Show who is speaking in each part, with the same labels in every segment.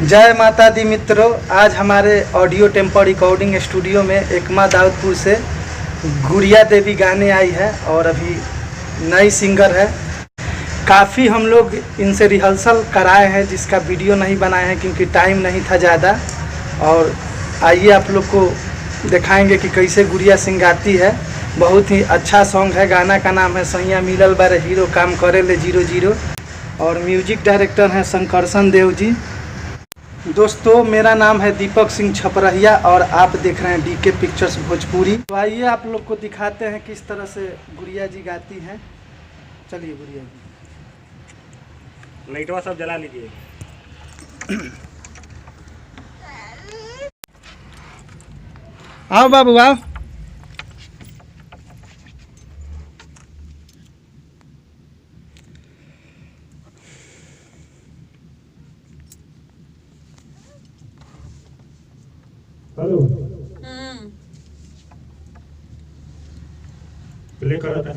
Speaker 1: जय माता दी मित्रों, आज हमारे ऑडियो टेम्पो रिकॉर्डिंग स्टूडियो में एकमा दाऊदपुर से गुड़िया देवी गाने आई है और अभी नई सिंगर है। काफ़ी हम लोग इनसे रिहर्सल कराए हैं जिसका वीडियो नहीं बनाए हैं क्योंकि टाइम नहीं था ज़्यादा। और आइए आप लोग को दिखाएंगे कि कैसे गुड़िया सिंह गाती है। बहुत ही अच्छा सॉन्ग है। गाना का नाम है सैया मिलल बारे हीरो काम करे ले 00 और म्यूजिक डायरेक्टर हैं शंकरसन देव जी। दोस्तों, मेरा नाम है दीपक सिंह छपरहिया और आप देख रहे हैं डीके पिक्चर्स भोजपुरी। तो आइए आप लोग को दिखाते हैं किस तरह से गुड़िया जी गाती हैं। चलिए गुड़िया जी,
Speaker 2: लाइटवा सब जला लीजिए।
Speaker 1: आओ बाबू आओ।
Speaker 2: हेलो प्ले करो था।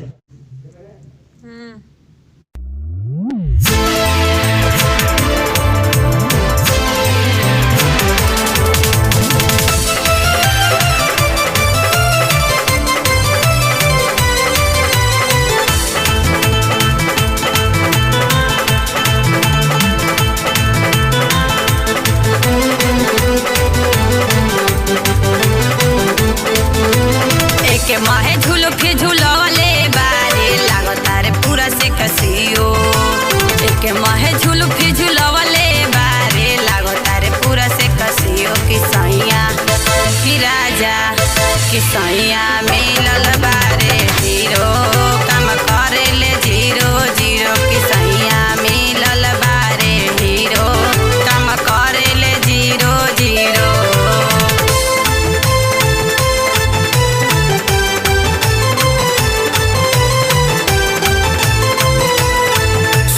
Speaker 3: माहे झुलुके झुलवले बारे लागता रे पूरा से कसियो। एक माहे झुलुके झुलवले बारे लागता रे पूरा से कसियो। किसैया कि राजा किसैया मिलल बारे हीरो काम करे ले 00। किसैया मिलल बारे हीरो काम करे ले 00।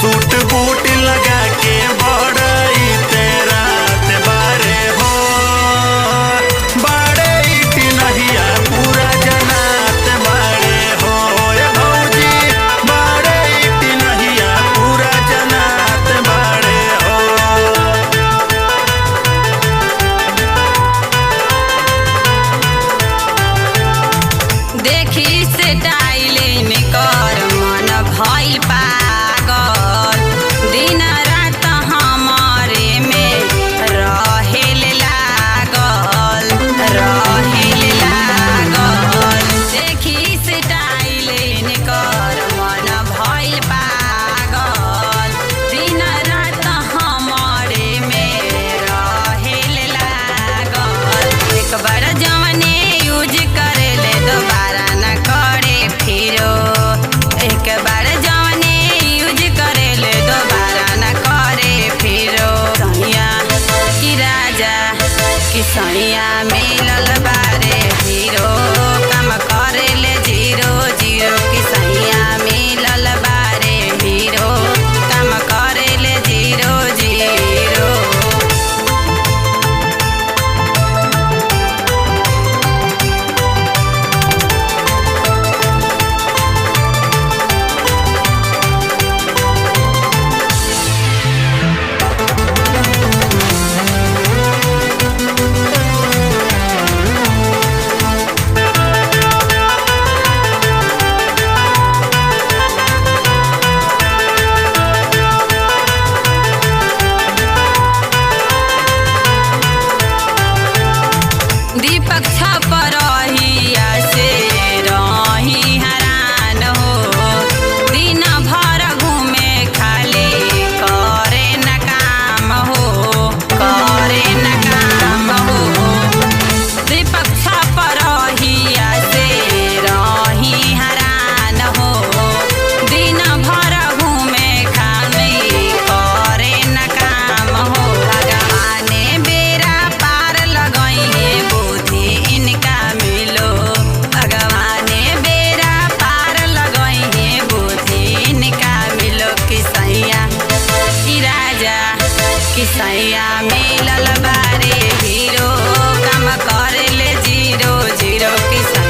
Speaker 4: सूट बूट लगा के बड़ई तेरा ते बारे हो बड़ई नहिया पूरा जनात बारे हो भौजी बड़ई नहिया पूरा जनात बारे हो।
Speaker 3: देखी से डाइलिन कर मन भइल पागल। दिन रात हमारे में रहेल लागल। देखी से डाइलिन कर मन भइल पागल। दिन रात हमारे में रहेल लागल। एक बार जवने यूज करेले दोबारा न करे फिरो। एक बार जवने यूज करेले दोबारा न करे फिरो। सैया कि राजा कि सैया मिलल बारे हीरो काम करेले 00। कि सैया मिलल बारे हीरो काम करेले 00। दीपक छपरहिया से रही हैरान हो। दिन भर घूमे खाली करे न काम हो। दीपक छपरहिया से रही हैरान हो। दिन भर घूमे खाली करे न काम हो। भगवाने बेरा पार लगइए बुद्धि इनका मिलो। भगवाने बेरा पार लगइए बुद्धि इनका मिलो। किसैया कि राजा किसैया मिलल बारे हीरो काम करे ले 00। किसैया